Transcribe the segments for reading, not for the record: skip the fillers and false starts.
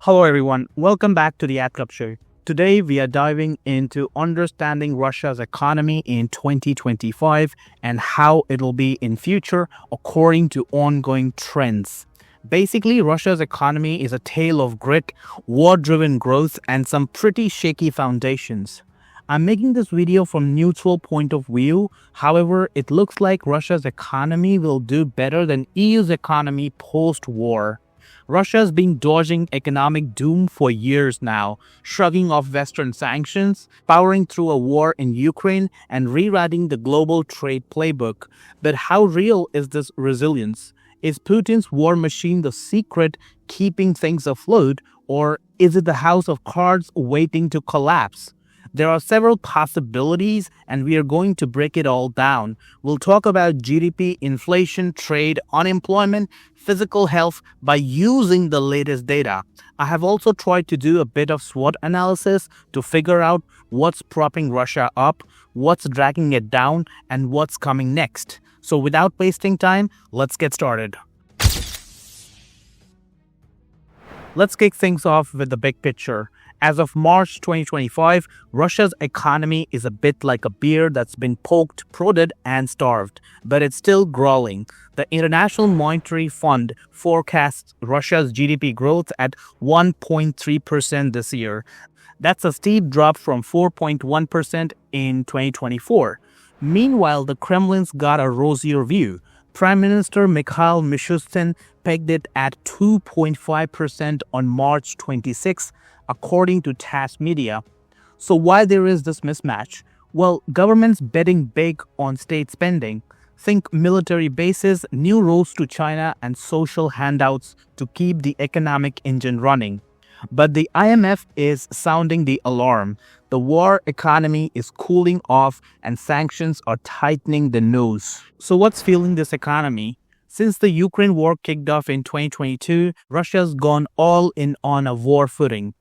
Hello everyone, welcome back to the Adkup Show. Today we are diving into understanding Russia's economy in 2025 and how it'll be in future according to ongoing trends. Basically, Russia's economy is a tale of grit, war-driven growth, and some pretty shaky foundations. I'm making this video from neutral point of view. However, it looks like Russia's economy will do better than EU's economy post-war. Russia's been dodging economic doom for years now, shrugging off Western sanctions, powering through a war in Ukraine, and rewriting the global trade playbook. But how real is this resilience? Is Putin's war machine the secret keeping things afloat, or is it the house of cards waiting to collapse? There are several possibilities, and we are going to break it all down. We'll talk about GDP, inflation, trade, unemployment, physical health by using the latest data. I have also tried to do a bit of SWOT analysis to figure out what's propping Russia up, what's dragging it down, and what's coming next. So without wasting time, let's get started. Let's kick things off with the big picture. As of March 2025, Russia's economy is a bit like a bear that's been poked, prodded, and starved, but it's still growling. The International Monetary Fund forecasts Russia's GDP growth at 1.3% this year. That's a steep drop from 4.1% in 2024. Meanwhile, the Kremlin's got a rosier view. Prime Minister Mikhail Mishustin pegged it at 2.5% on March 26, according to TASS media. So why there is this mismatch? Well, governments betting big on state spending. Think military bases, new roads to China, and social handouts to keep the economic engine running. But the IMF is sounding the alarm. The war economy is cooling off and sanctions are tightening the nose. So what's fueling this economy? Since the Ukraine war kicked off in 2022, Russia's gone all in on a war footing.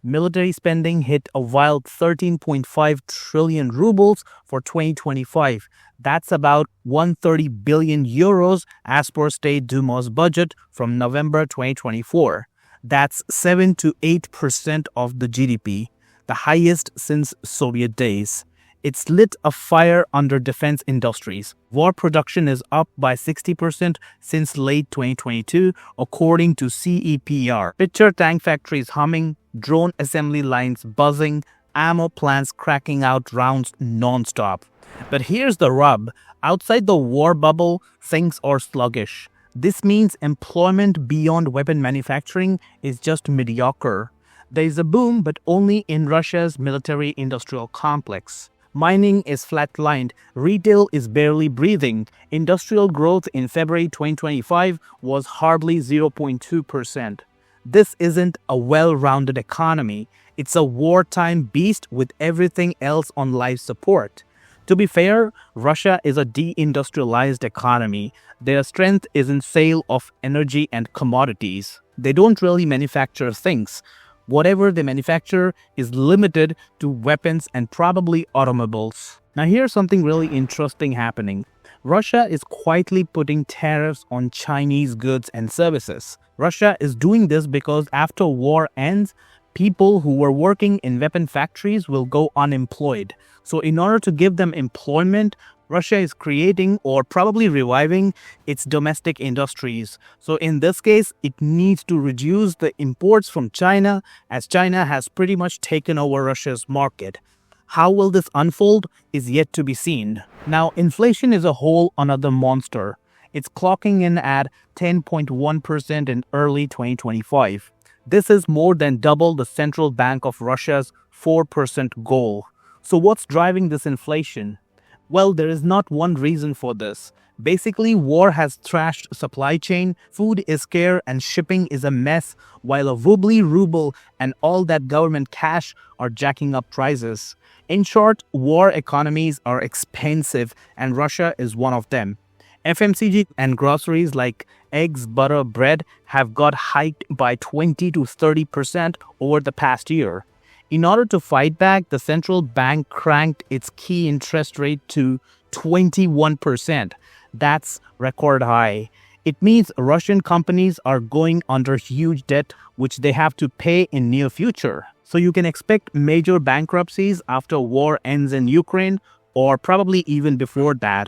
Military spending hit a wild 13.5 trillion rubles for 2025. That's about 130 billion euros as per State Duma's budget from November 2024. That's 7 to 8% of the GDP, the highest since Soviet days. It's lit a fire under defense industries. War production is up by 60% since late 2022, according to CEPR. Picture tank factories humming, drone assembly lines buzzing, ammo plants cracking out rounds non-stop. But here's the rub. Outside the war bubble, things are sluggish. This means employment beyond weapon manufacturing is just mediocre. There is a boom, but only in Russia's military-industrial complex. Mining is flatlined, retail is barely breathing. Industrial growth in February 2025 was hardly 0.2%. This isn't a well-rounded economy. It's a wartime beast with everything else on life support. To be fair, Russia is a deindustrialized economy. Their strength is in sale of energy and commodities. They don't really manufacture things. Whatever they manufacture is limited to weapons and probably automobiles. Now here's something really interesting happening. Russia is quietly putting tariffs on Chinese goods and services. Russia is doing this because after war ends, people who were working in weapon factories will go unemployed. So in order to give them employment, Russia is creating or probably reviving its domestic industries. So in this case, it needs to reduce the imports from China, as China has pretty much taken over Russia's market. How will this unfold is yet to be seen. Now, inflation is a whole another monster. It's clocking in at 10.1% in early 2025. This is more than double the Central Bank of Russia's 4% goal. So what's driving this inflation? Well, there is not one reason for this. Basically, war has trashed supply chain, food is scarce and shipping is a mess, while a wobbly ruble and all that government cash are jacking up prices. In short, war economies are expensive and Russia is one of them. FMCG and groceries like eggs, butter, bread have got hiked by 20 to 30% over the past year. In order to fight back, the central bank cranked its key interest rate to 21%. That's record high. It means Russian companies are going under huge debt, which they have to pay in near future. So you can expect major bankruptcies after war ends in Ukraine, or probably even before that.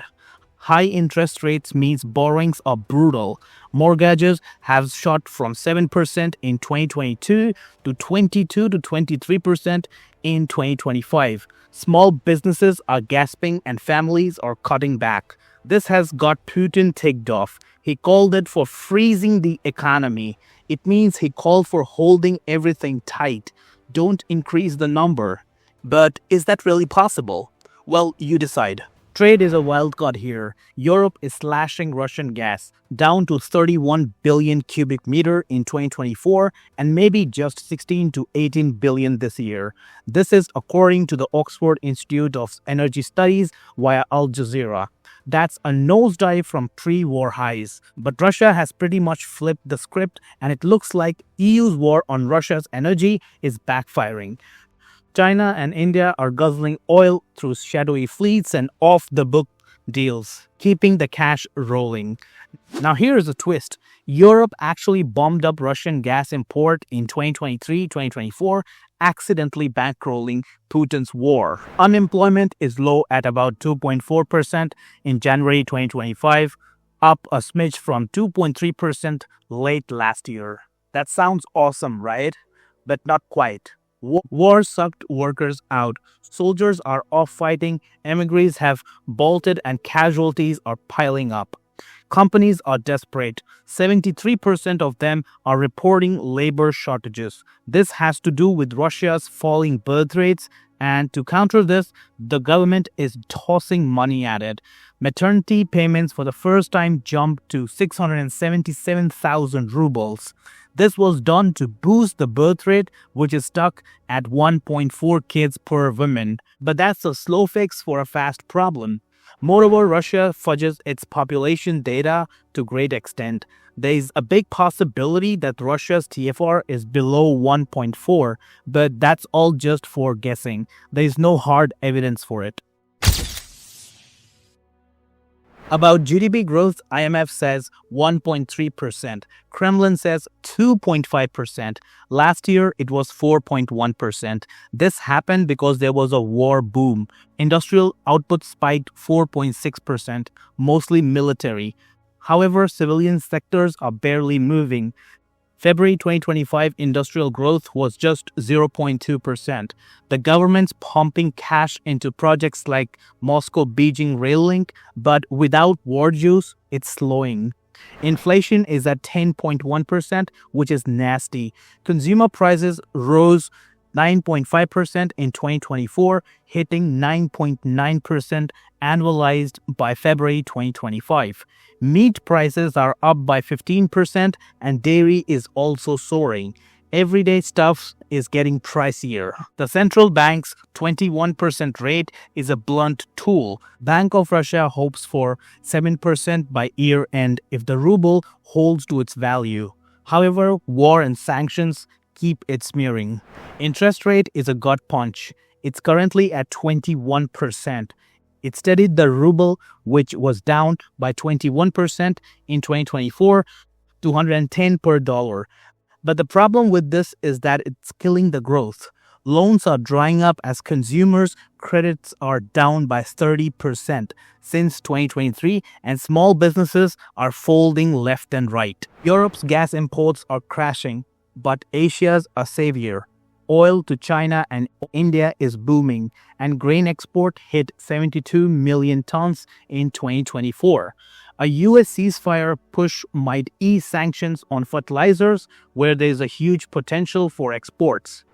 High interest rates means borrowings are brutal. Mortgages have shot from 7% in 2022 to 22 to 23% in 2025. Small businesses are gasping and families are cutting back. This has got Putin ticked off. He called it for freezing the economy. It means he called for holding everything tight. Don't increase the number. But is that really possible? Well, you decide. Trade is a wild card here. Europe is slashing Russian gas down to 31 billion cubic meter in 2024 and maybe just 16 to 18 billion this year. This is according to the Oxford Institute of Energy Studies via Al Jazeera. That's a nosedive from pre-war highs. But Russia has pretty much flipped the script, and it looks like EU's war on Russia's energy is backfiring. China and India are guzzling oil through shadowy fleets and off-the-book deals, keeping the cash rolling. Now here's a twist. Europe actually bombed up Russian gas import in 2023-2024, accidentally bankrolling Putin's war. Unemployment is low at about 2.4% in January 2025, up a smidge from 2.3% late last year. That sounds awesome, right? But not quite. War sucked workers out. Soldiers are off fighting, emigres have bolted, and casualties are piling up. Companies are desperate. 73% of them are reporting labor shortages. This has to do with Russia's falling birth rates, and to counter this, the government is tossing money at it. Maternity payments for the first time jumped to 677,000 rubles. This was done to boost the birth rate, which is stuck at 1.4 kids per woman. But that's a slow fix for a fast problem. Moreover, Russia fudges its population data to great extent. There is a big possibility that Russia's TFR is below 1.4, but that's all just for guessing. There is no hard evidence for it. About GDP growth, IMF says 1.3%. Kremlin says 2.5%. Last year, it was 4.1%. This happened because there was a war boom. Industrial output spiked 4.6%, mostly military. However, civilian sectors are barely moving. February 2025 industrial growth was just 0.2%. The government's pumping cash into projects like Moscow-Beijing rail link, but without war juice, it's slowing. Inflation is at 10.1%, which is nasty. Consumer prices rose 9.5% in 2024, hitting 9.9% annualized by February 2025. Meat prices are up by 15% and dairy is also soaring. Everyday stuff is getting pricier. The central bank's 21% rate is a blunt tool. Bank of Russia hopes for 7% by year end if the ruble holds to its value. However, war and sanctions keep it smearing. Interest rate is a gut punch. It's currently at 21%. It steadied the ruble, which was down by 21% in 2024 to 110 per dollar. But the problem with this is that it's killing the growth. Loans are drying up as consumers' credits are down by 30% since 2023, and small businesses are folding left and right. Europe's gas imports are crashing, but Asia's a savior. Oil to China and India is booming, and grain export hit 72 million tons in 2024. A US ceasefire push might ease sanctions on fertilizers, where there is a huge potential for exports.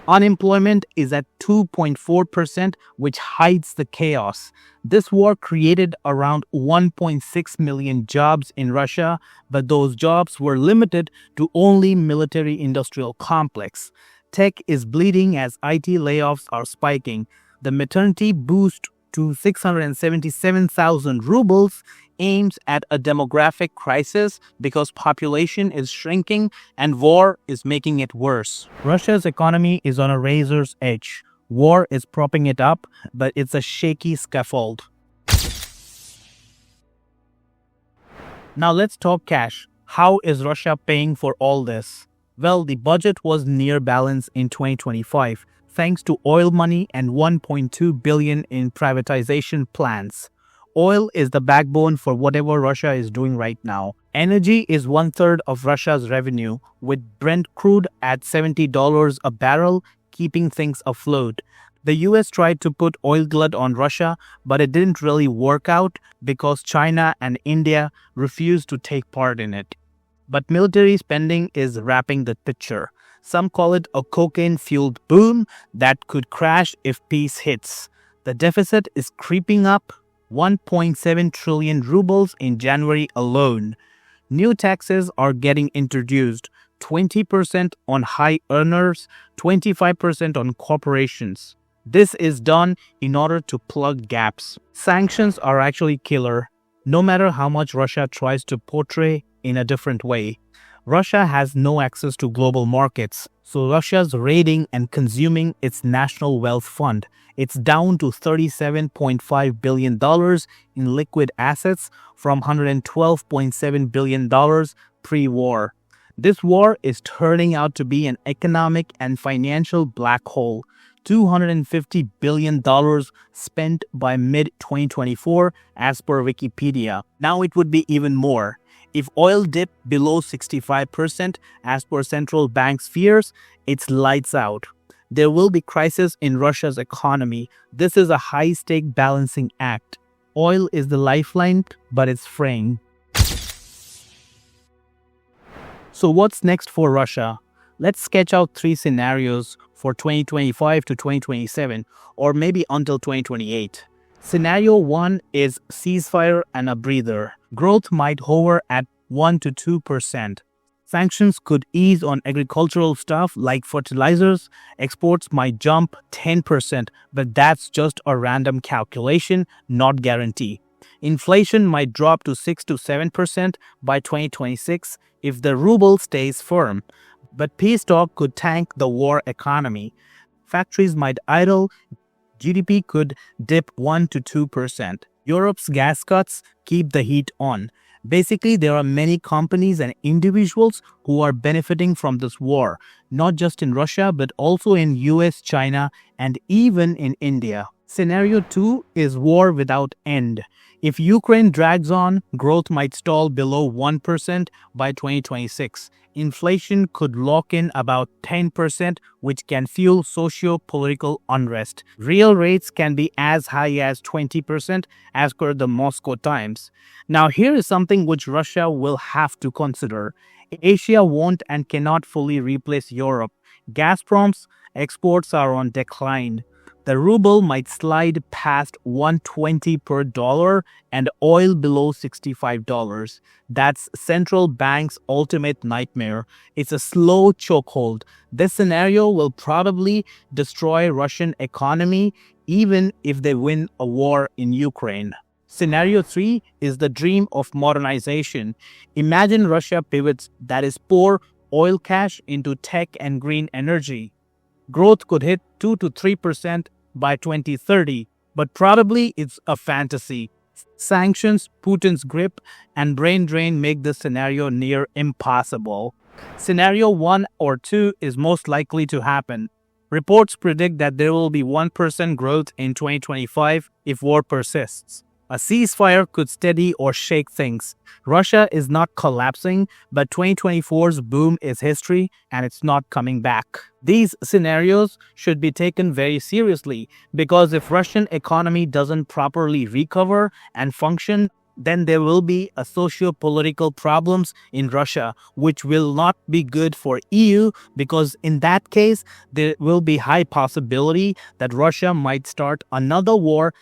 Unemployment is at 2.4%, which hides the chaos. This war created around 1.6 million jobs in Russia, but those jobs were limited to only military-industrial complex. Tech is bleeding as IT layoffs are spiking. The maternity boost to 677,000 rubles aims at a demographic crisis because population is shrinking and war is making it worse. Russia's economy is on a razor's edge. War is propping it up, but it's a shaky scaffold. Now let's talk cash. How is Russia paying for all this? Well, the budget was near balance in 2025 thanks to oil money and 1.2 billion in privatization plans. Oil is the backbone for whatever Russia is doing right now. Energy is one third of Russia's revenue, with Brent crude at $70 a barrel, keeping things afloat. The US tried to put oil glut on Russia, but it didn't really work out because China and India refused to take part in it. But military spending is wrapping the picture. Some call it a cocaine-fueled boom that could crash if peace hits. The deficit is creeping up, 1.7 trillion rubles in January alone. New taxes are getting introduced, 20% on high earners, 25% on corporations. This is done in order to plug gaps. Sanctions are actually killer, no matter how much Russia tries to portray in a different way. Russia has no access to global markets, so Russia's raiding and consuming its national wealth fund. It's down to $37.5 billion in liquid assets from $112.7 billion pre-war. This war is turning out to be an economic and financial black hole. $250 billion spent by mid-2024 as per Wikipedia. Now it would be even more. If oil dipped below 65% as per central bank's fears, it's lights out. There will be crisis in Russia's economy. This is a high-stake balancing act. Oil is the lifeline, but it's fraying. So what's next for Russia? Let's sketch out 3 scenarios for 2025 to 2027, or maybe until 2028. Scenario 1 is ceasefire and a breather. Growth might hover at 1 to 2%. Sanctions could ease on agricultural stuff like fertilizers. Exports might jump 10%, but that's just a random calculation, not guarantee. Inflation might drop to 6 to 7% by 2026 if the ruble stays firm. But peace talk could tank the war economy. Factories might idle. GDP could dip 1 to 2%. Europe's gas cuts keep the heat on. Basically, there are many companies and individuals who are benefiting from this war, not just in Russia, but also in US, China, and even in India. Scenario 2 is war without end. If Ukraine drags on, growth might stall below 1% by 2026. Inflation could lock in about 10%, which can fuel socio-political unrest. Real rates can be as high as 20% as per the Moscow Times. Now, here is something which Russia will have to consider. Asia won't and cannot fully replace Europe. Gazprom's exports are on decline. The ruble might slide past 120 per dollar and oil below $65. That's central bank's ultimate nightmare. It's a slow chokehold. This scenario will probably destroy Russian economy even if they win a war in Ukraine. Scenario 3 is the dream of modernization. Imagine Russia pivots, that is, pour oil cash into tech and green energy. Growth could hit 2 to 3% by 2030, but probably it's a fantasy. Sanctions, Putin's grip, and brain drain make this scenario near impossible. Scenario 1 or 2 is most likely to happen. Reports predict that there will be 1% growth in 2025 if war persists. A ceasefire could steady or shake things. Russia is not collapsing, but 2024's boom is history and it's not coming back. These scenarios should be taken very seriously because if Russian economy doesn't properly recover and function, then there will be a socio-political problems in Russia, which will not be good for EU because in that case, there will be high possibility that Russia might start another war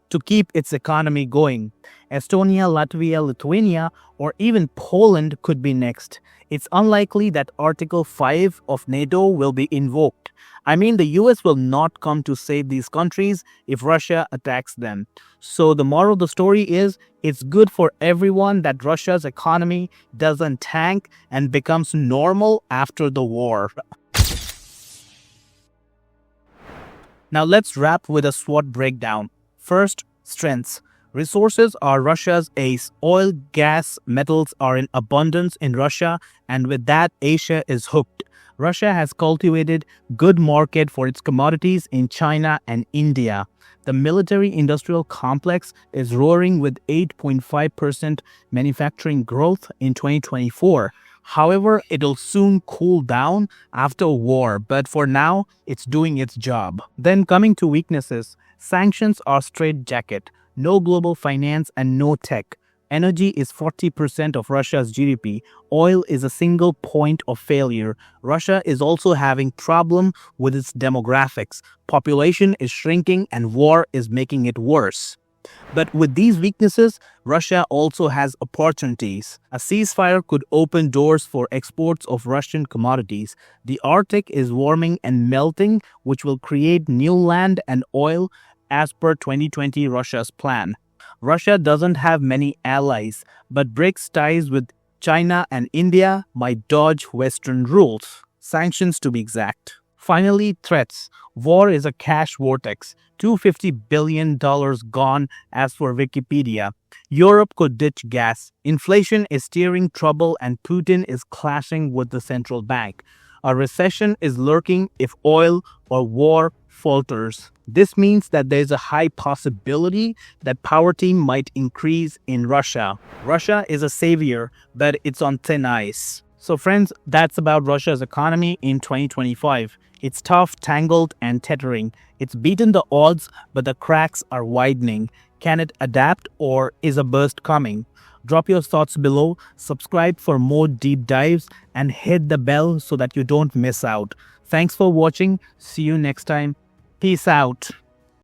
to keep its economy going. Estonia, Latvia, Lithuania, or even Poland could be next. It's unlikely that Article 5 of NATO will be invoked. I mean, the US will not come to save these countries if Russia attacks them. So the moral of the story is, it's good for everyone that Russia's economy doesn't tank and becomes normal after the war. Now let's wrap with a SWOT breakdown. First, strengths. Resources are Russia's ace. Oil, gas, metals are in abundance in Russia, and with that, Asia is hooked. Russia has cultivated good market for its commodities in China and India. The military-industrial complex is roaring with 8.5% manufacturing growth in 2024. However, it'll soon cool down after a war, but for now, it's doing its job. Then coming to weaknesses, sanctions are straitjacket. No global finance and no tech. Energy is 40% of Russia's GDP. Oil is a single point of failure. Russia is also having problem with its demographics. Population is shrinking and war is making it worse. But with these weaknesses, Russia also has opportunities. A ceasefire could open doors for exports of Russian commodities. The Arctic is warming and melting, which will create new land and oil as per 2020 Russia's plan. Russia doesn't have many allies, but BRICS ties with China and India might dodge Western rules. Sanctions to be exact. Finally, threats. War is a cash vortex. $250 billion gone as for Wikipedia. Europe could ditch gas. Inflation is steering trouble and Putin is clashing with the central bank. A recession is lurking if oil or war falters. This means that there's a high possibility that poverty might increase in Russia. Russia is a savior, but it's on thin ice. So friends, that's about Russia's economy in 2025. It's tough, tangled, and teetering. It's beaten the odds, but the cracks are widening. Can it adapt or is a burst coming? Drop your thoughts below, subscribe for more deep dives, and hit the bell so that you don't miss out. Thanks for watching. See you next time. Peace out.